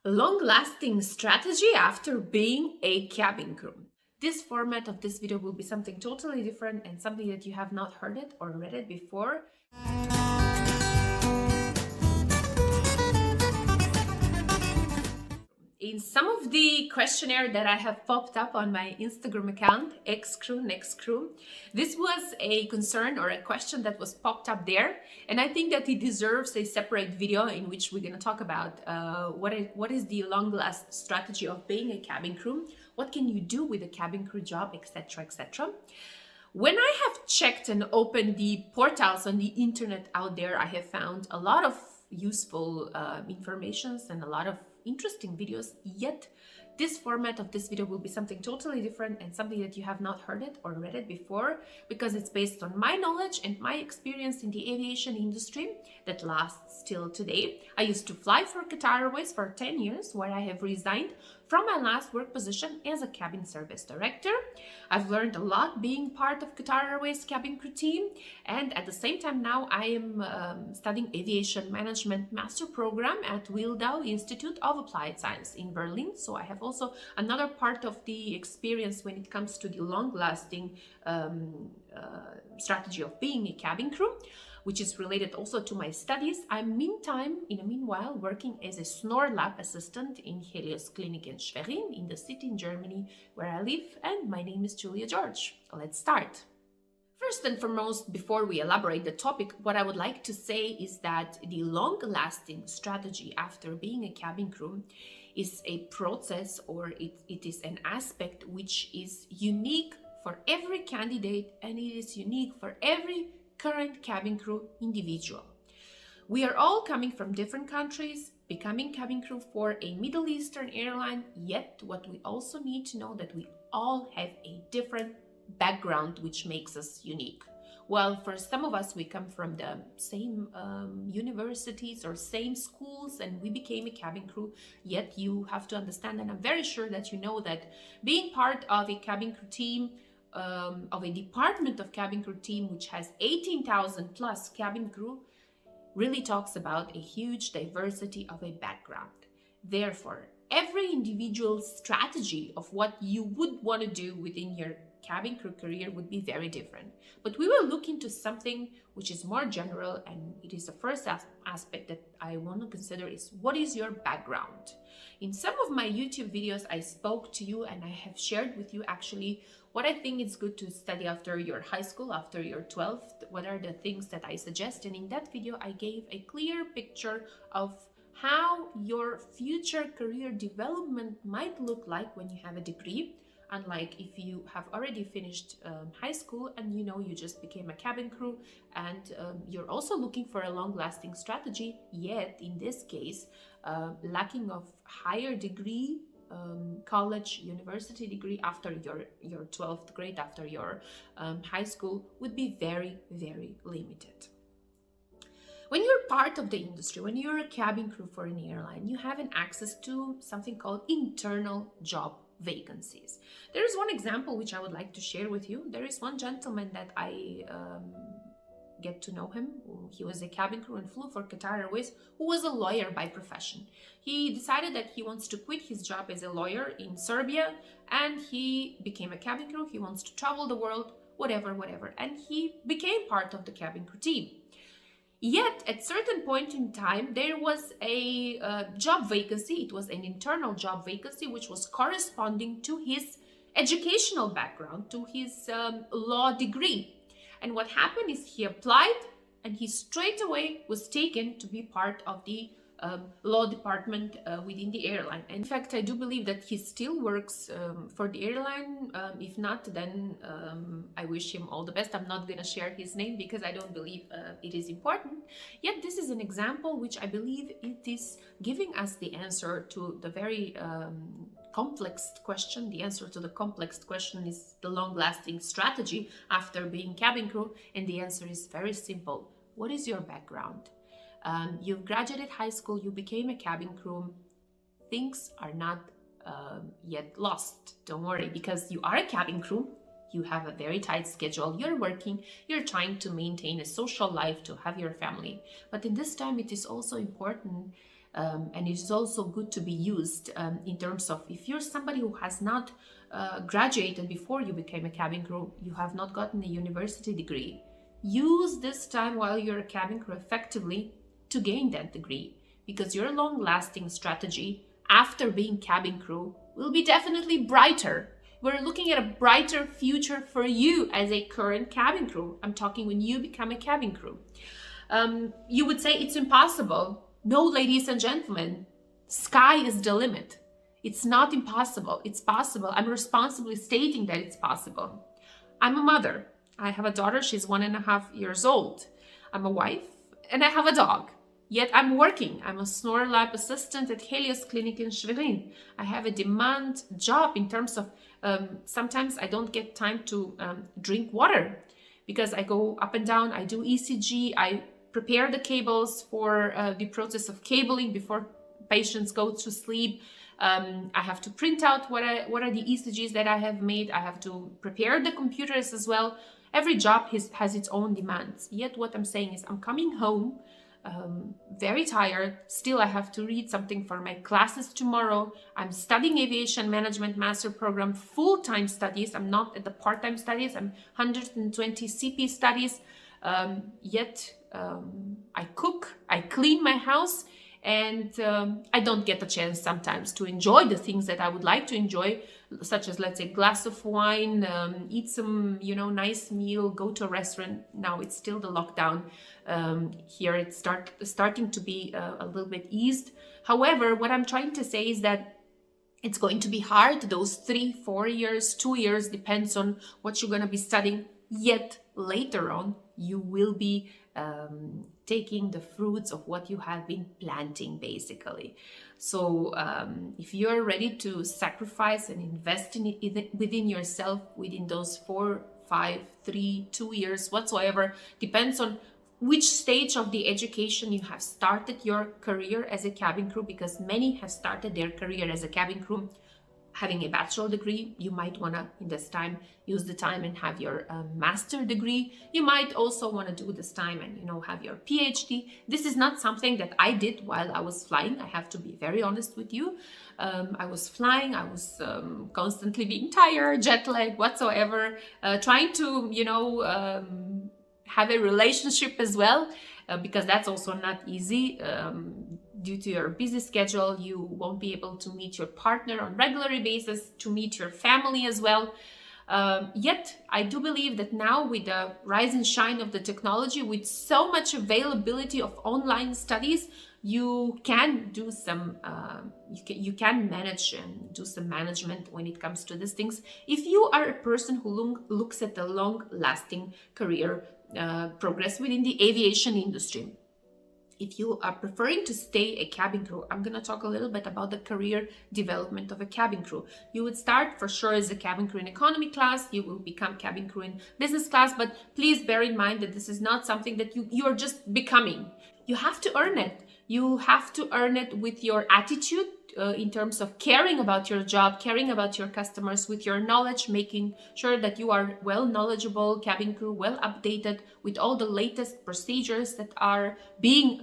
Long-lasting strategy after being a cabin crew. This format of this video will be something totally different and something that you have not heard it or read it before. In some of the questionnaire that I have popped up on my Instagram account, excrewnextcrew, this was a concern or a question that was popped up there, and I think that it deserves a separate video in which we're going to talk about what is the long-last strategy of being a cabin crew, what can you do with a cabin crew job, etc., etc. When I have checked and opened the portals on the internet out there, I have found a lot of useful informations and a lot of interesting videos, yet this format of this video will be something totally different and something that you have not heard it or read it before, because it's based on my knowledge and my experience in the aviation industry that lasts till today. I used to fly for Qatar Airways for 10 years, where I have resigned from my last work position as a cabin service director. I've learned a lot being part of Qatar Airways cabin crew team, and at the same time now I am studying Aviation Management Master Program at Wildau Institute of Applied Science in Berlin. So I have also another part of the experience when it comes to the long-lasting strategy of being a cabin crew, which is related also to my studies. I'm in the meanwhile working as a SnoreLab Assistant in Helios Kliniken Schwerin in the city in Germany where I live, and my name is Julia George. Let's start. First and foremost, before we elaborate the topic, what I would like to say is that the long-lasting strategy after being a cabin crew is a process, or it is an aspect which is unique for every candidate, and it is unique for every current cabin crew individual. We are all coming from different countries, becoming cabin crew for a Middle Eastern airline, yet what we also need to know that we all have a different background which makes us unique. Well, for some of us, we come from the same universities or same schools and we became a cabin crew, yet you have to understand, and I'm very sure that you know, that being part of a cabin crew team, of a department of cabin crew team which has 18,000 plus cabin crew, really talks about a huge diversity of a background. Therefore, every individual strategy of what you would want to do within your cabin crew career would be very different. But we will look into something which is more general, and it is the first aspect that I want to consider is, what is your background? In some of my YouTube videos, I spoke to you and I have shared with you actually what I think is good to study after your high school, after your 12th, what are the things that I suggest. And in that video, I gave a clear picture of how your future career development might look like when you have a degree. Unlike if you have already finished high school and you just became a cabin crew and you're also looking for a long-lasting strategy, yet in this case, lacking of higher degree, college, university degree after your 12th grade, after your high school, would be very, very limited. When you're part of the industry, when you're a cabin crew for an airline, you have an access to something called internal job vacancies. There is one example which I would like to share with you. There is one gentleman that I get to know him. He was a cabin crew and flew for Qatar Airways, who was a lawyer by profession. He decided that he wants to quit his job as a lawyer in Serbia, and he became a cabin crew. He wants to travel the world, whatever, and he became part of the cabin crew team. Yet, at certain point in time, there was a job vacancy. It was an internal job vacancy, which was corresponding to his educational background, to his law degree. And what happened is he applied and he straight away was taken to be part of the law department within the airline. And in fact, I do believe that he still works for the airline. If not, then I wish him all the best. I'm not going to share his name because I don't believe it is important. Yet this is an example which I believe it is giving us the answer to the very complex question. The answer to the complex question is the long-lasting strategy after being cabin crew, and the answer is very simple. What is your background? You've graduated high school, you became a cabin crew. Things are not yet lost. Don't worry, because you are a cabin crew. You have a very tight schedule. You're working, you're trying to maintain a social life, to have your family. But in this time, it is also important And it is also good to be used in terms of if you're somebody who has not graduated before you became a cabin crew, you have not gotten a university degree, use this time while you're a cabin crew effectively to gain that degree, because your long-lasting strategy after being cabin crew will be definitely brighter. We're looking at a brighter future for you as a current cabin crew. I'm talking when you become a cabin crew. You would say it's impossible. No, ladies and gentlemen, sky is the limit. It's not impossible. It's possible. I'm responsibly stating that it's possible. I'm a mother. I have a daughter. She's 1.5 years old. I'm a wife and I have a dog. Yet I'm working. I'm a SnoreLab Assistant at Helios Kliniken Schwerin. I have a demand job in terms of sometimes I don't get time to drink water because I go up and down. I do ECG. I prepare the cables for the process of cabling before patients go to sleep. I have to print out what are the ECGs that I have made. I have to prepare the computers as well. Every job has its own demands. Yet what I'm saying is I'm coming home very tired. Still, I have to read something for my classes tomorrow. I'm studying Aviation Management Master Program, full-time studies. I'm not at the part-time studies. I'm 120 CP studies. Yet I cook, I clean my house, and I don't get a chance sometimes to enjoy the things that I would like to enjoy, such as, let's say, a glass of wine, eat some, nice meal, go to a restaurant. Now it's still the lockdown. Here it's starting to be a little bit eased. However, what I'm trying to say is that it's going to be hard. Those 3-4 years, 2 years, depends on what you're going to be studying. Yet later on, you will be taking the fruits of what you have been planting, basically. So if you're ready to sacrifice and invest in it within yourself, within those 4, 5, 3, 2 years, whatsoever, depends on which stage of the education you have started your career as a cabin crew, because many have started their career as a cabin crew having a bachelor degree. You might want to, in this time, use the time and have your master degree. You might also want to do this time and, have your PhD. This is not something that I did while I was flying. I have to be very honest with you. I was flying. I was constantly being tired, jet lag, whatsoever, trying to, have a relationship as well, because that's also not easy. Due to your busy schedule, you won't be able to meet your partner on regular basis, to meet your family as well. Yet, I do believe that now with the rise and shine of the technology, with so much availability of online studies, you can do some, you can manage and do some management when it comes to these things. If you are a person who looks at the long-lasting career progress within the aviation industry. If you are preferring to stay a cabin crew, I'm going to talk a little bit about the career development of a cabin crew. You would start for sure as a cabin crew in economy class. You will become cabin crew in business class, but please bear in mind that this is not something that you're just becoming. You have to earn it. You have to earn it with your attitude in terms of caring about your job, caring about your customers, with your knowledge, making sure that you are well knowledgeable cabin crew, well updated with all the latest procedures that are being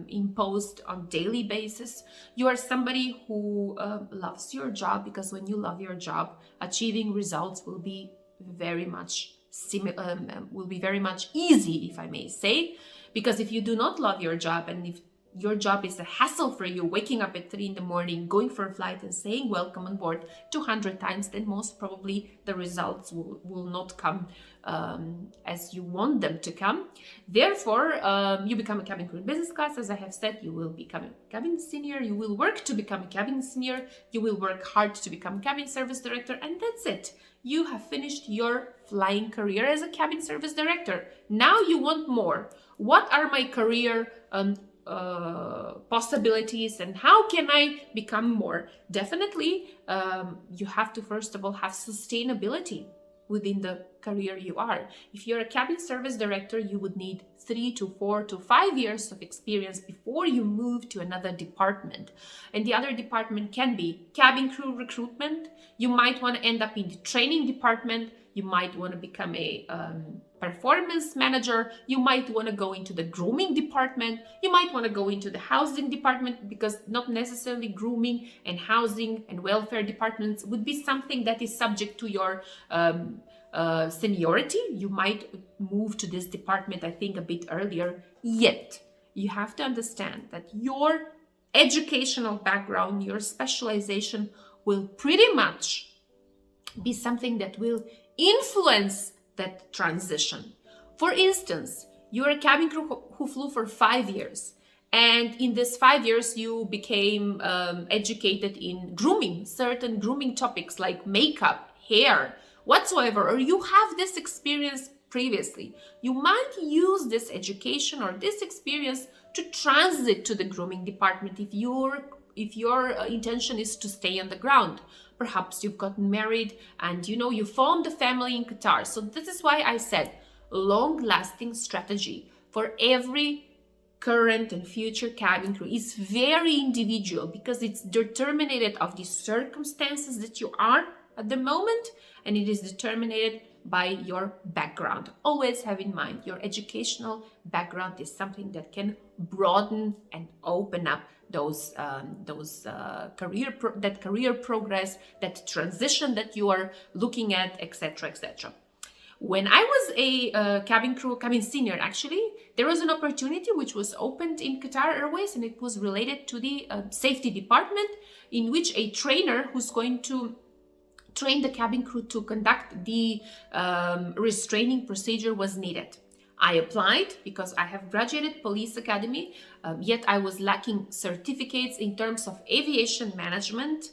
imposed on daily basis. You are somebody who loves your job, because when you love your job, achieving results will be very much easy, if I may say. Because if you do not love your job, and if your job is a hassle for you, waking up at 3 a.m, going for a flight and saying welcome on board 200 times, then most probably the results will not come as you want them to come. Therefore, you become a cabin crew in business class. As I have said, you will become a cabin senior. You will work to become a cabin senior. You will work hard to become cabin service director. And that's it. You have finished your flying career as a cabin service director. Now you want more. What are my career possibilities, and how can I become more? Definitely, you have to first of all have sustainability within the career you are. If you're a cabin service director, you would need 3 to 4 to 5 years of experience before you move to another department. And the other department can be cabin crew recruitment. You might want to end up in the training department. You might want to become a performance manager. You might want to go into the grooming department. You might want to go into the housing department, because not necessarily grooming and housing and welfare departments would be something that is subject to your seniority. You might move to this department, I think, a bit earlier. Yet, you have to understand that your educational background, your specialization will pretty much be something that will influence that transition. For instance, you're a cabin crew who flew for 5 years, and in this 5 years you became educated in grooming, certain grooming topics like makeup, hair, whatsoever, or you have this experience previously. You might use this education or this experience to transit to the grooming department if your intention is to stay on the ground. Perhaps you've gotten married and you formed a family in Qatar. So this is why I said long-lasting strategy for every current and future cabin crew is very individual, because it's determined of the circumstances that you are at the moment, and it is determined by your background. Always have in mind your educational background is something that can broaden and open up those career progress, that transition that you are looking at, etc., etc. When I was a cabin senior, actually, there was an opportunity which was opened in Qatar Airways, and it was related to the safety department, in which a trainer who's going to train the cabin crew to conduct the restraining procedure was needed. I applied because I have graduated police academy, yet I was lacking certificates in terms of aviation management.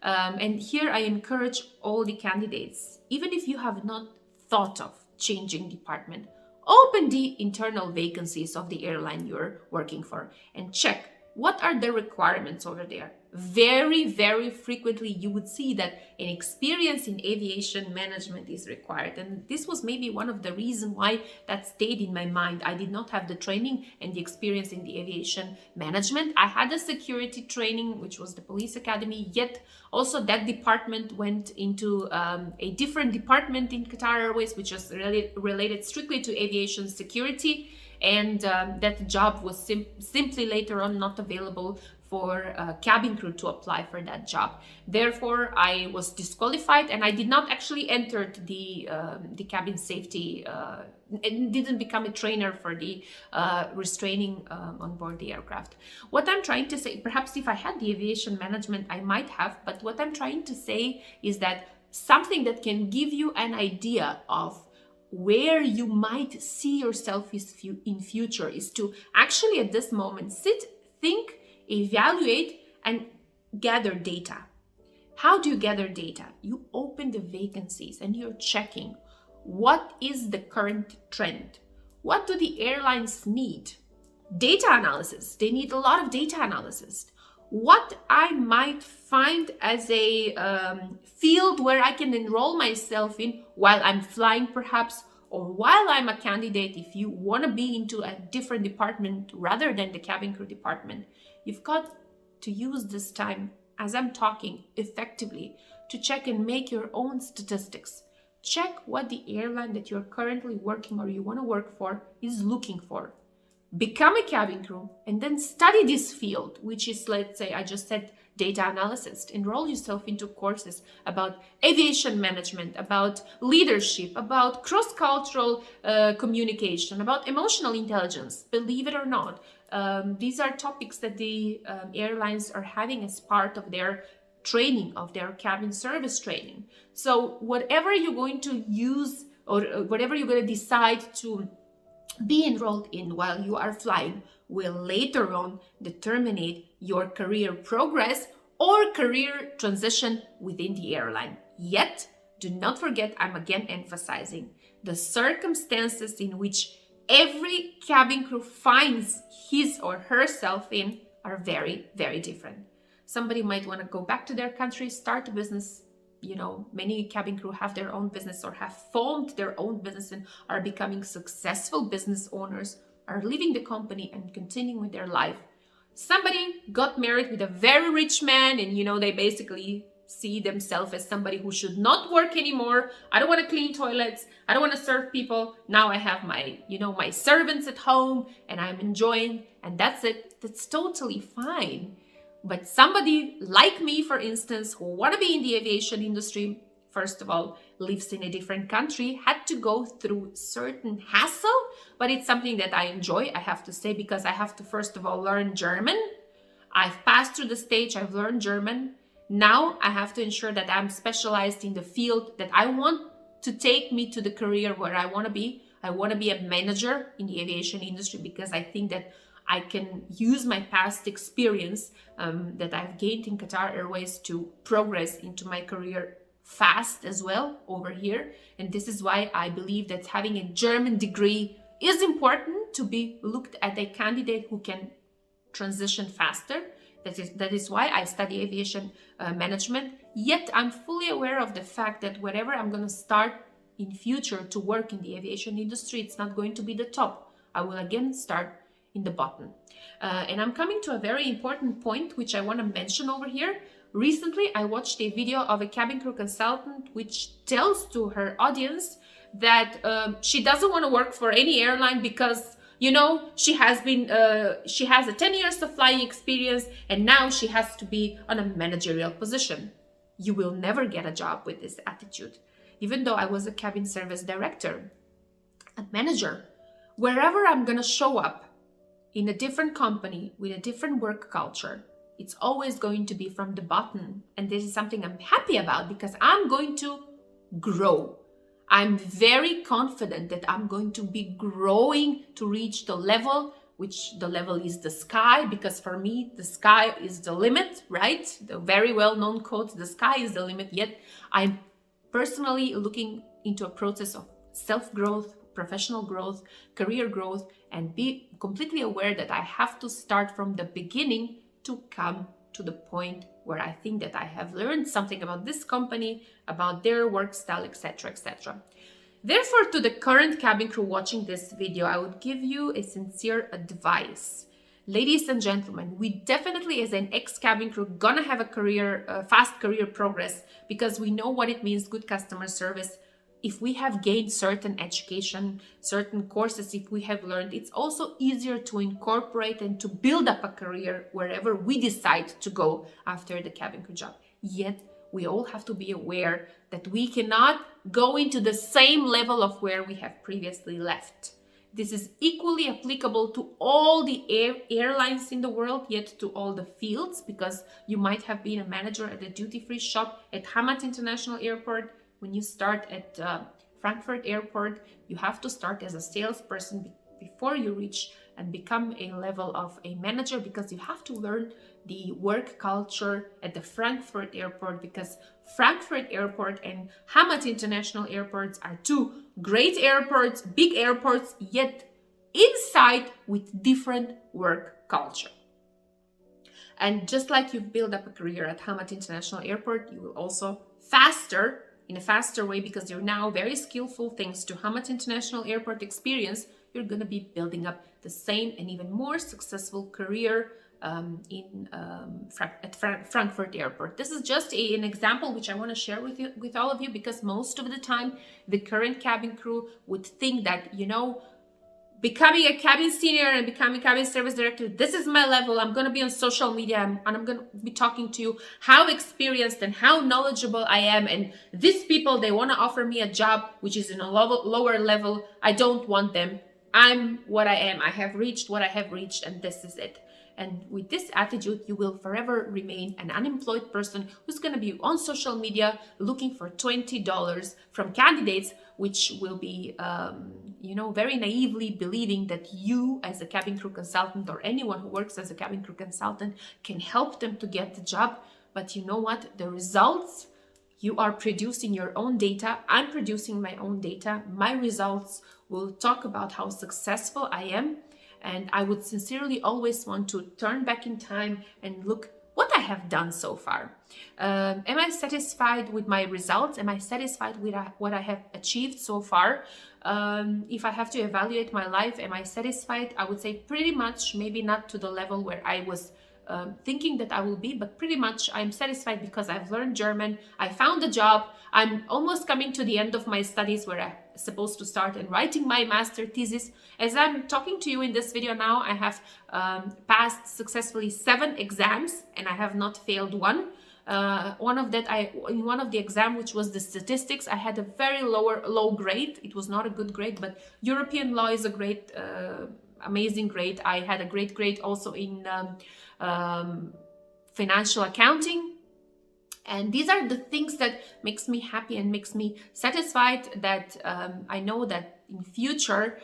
And here I encourage all the candidates, even if you have not thought of changing department, open the internal vacancies of the airline you're working for and check what are the requirements over there. Very, very frequently you would see that an experience in aviation management is required. And this was maybe one of the reasons why that stayed in my mind. I did not have the training and the experience in the aviation management. I had a security training, which was the police academy, yet also that department went into a different department in Qatar Airways, which was related strictly to aviation security. And that job was simply later on not available for cabin crew to apply for that job. Therefore, I was disqualified, and I did not actually enter the cabin safety and didn't become a trainer for the restraining on board the aircraft. What I'm trying to say, perhaps if I had the aviation management, I might have, but what I'm trying to say is that something that can give you an idea of where you might see yourself in future is to actually at this moment sit, think, evaluate, and gather data. How do you gather data? You open the vacancies and you're checking what is the current trend. What do the airlines need? Data analysis. They need a lot of data analysis. What I might find as a field where I can enroll myself in while I'm flying perhaps, or while I'm a candidate, if you want to be into a different department rather than the cabin crew department, you've got to use this time as I'm talking effectively to check and make your own statistics. Check what the airline that you're currently working or you want to work for is looking for. Become a cabin crew and then study this field, which is, let's say, I just said data analysis. Enroll yourself into courses about aviation management, about leadership, about cross-cultural communication, about emotional intelligence. Believe it or not, these are topics that the airlines are having as part of their training, of their cabin service training. So whatever you're going to use or whatever you're going to decide to be enrolled in while you are flying will later on determine your career progress or career transition within the airline. Yet, do not forget, I'm again emphasizing, the circumstances in which every cabin crew finds his or herself in are very, very different. Somebody might want to go back to their country, start a business. You know, many cabin crew have their own business or have formed their own business and are becoming successful business owners. are leaving the company and continuing with their life. Somebody got married with a very rich man, and they basically see themselves as somebody who should not work anymore. I don't want to clean toilets. I don't want to serve people. Now I have my servants at home and I'm enjoying, and that's it. That's totally fine. But somebody like me, for instance, who want to be in the aviation industry, first of all, lives in a different country, had to go through certain hassle, but it's something that I enjoy, I have to say, because I have to, first of all, learn German. I've passed through the stage, I've learned German. Now I have to ensure that I'm specialized in the field that I want to take me to the career where I want to be. I want to be a manager in the aviation industry because I think that I can use my past experience that I've gained in Qatar Airways to progress into my career fast as well over here. And this is why I believe that having a German degree is important to be looked at a candidate who can transition faster. That is why I study aviation management. Yet I'm fully aware of the fact that wherever I'm going to start in future to work in the aviation industry, it's not going to be the top. I will again start in the bottom. And I'm coming to a very important point, which I want to mention over here. Recently, I watched a video of a cabin crew consultant, which tells to her audience that she doesn't want to work for any airline because she has a 10 years of flying experience and now she has to be on a managerial position. You will never get a job with this attitude. Even though I was a cabin service director, a manager, wherever I'm going to show up in a different company with a different work culture, it's always going to be from the bottom. And this is something I'm happy about because I'm going to grow. I'm very confident that I'm going to be growing to reach the level, which the level is the sky, because for me, the sky is the limit, right? The very well-known quote, the sky is the limit. Yet I'm personally looking into a process of self-growth, professional growth, career growth, and be completely aware that I have to start from the beginning to come to the point where I think that I have learned something about this company, about their work style, etc., etc. Therefore, to the current cabin crew watching this video, I would give you a sincere advice. Ladies and gentlemen, we definitely, as an ex-cabin crew, gonna have a fast career progress because we know what it means, good customer service. If we have gained certain education, certain courses, if we have learned, it's also easier to incorporate and to build up a career wherever we decide to go after the cabin crew job. Yet, we all have to be aware that we cannot go into the same level of where we have previously left. This is equally applicable to all the airlines in the world, yet to all the fields, because you might have been a manager at a duty-free shop at Hamad International Airport. When you start at Frankfurt Airport, you have to start as a salesperson before you reach and become a level of a manager, because you have to learn the work culture at the Frankfurt Airport, because Frankfurt Airport and Hamad International Airports are two great airports, big airports, yet inside with different work culture. And just like you've built up a career at Hamad International Airport, you will also in a faster way, because you're now very skillful thanks to Hamad International Airport experience, you're going to be building up the same and even more successful career at Frankfurt Airport. This is just an example which I want to share with all of you, because most of the time the current cabin crew would think that, becoming a cabin senior and becoming cabin service director, this is my level. I'm going to be on social media and I'm going to be talking to you how experienced and how knowledgeable I am. And these people, they want to offer me a job which is in a lower level. I don't want them. I'm what I am. I have reached what I have reached, and this is it. And with this attitude, you will forever remain an unemployed person who's going to be on social media looking for $20 from candidates, which will be, very naively believing that you as a cabin crew consultant, or anyone who works as a cabin crew consultant, can help them to get the job. But you know what? The results, you are producing your own data. I'm producing my own data. My results will talk about how successful I am. And I would sincerely always want to turn back in time and look what I have done so far. Am I satisfied with my results? Am I satisfied with what I have achieved so far? If I have to evaluate my life, am I satisfied? I would say pretty much, maybe not to the level where I was thinking that I will be, but pretty much I'm satisfied because I've learned German, I found a job, I'm almost coming to the end of my studies where I'm supposed to start and writing my master thesis. As I'm talking to you in this video now, I have passed successfully 7 exams and I have not failed one. In one of the exam, which was the statistics, I had a very low grade. It was not a good grade, but European law is a great amazing grade. I had a great grade also in financial accounting. And these are the things that makes me happy and makes me satisfied, that I know that in future,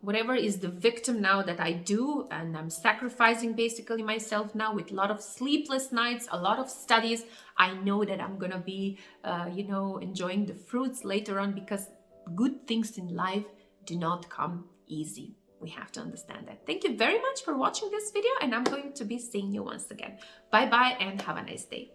whatever is the victim now that I do, and I'm sacrificing basically myself now with a lot of sleepless nights, a lot of studies, I know that I'm gonna be, enjoying the fruits later on, because good things in life do not come easy. We have to understand that. Thank you very much for watching this video, and I'm going to be seeing you once again. Bye bye and have a nice day.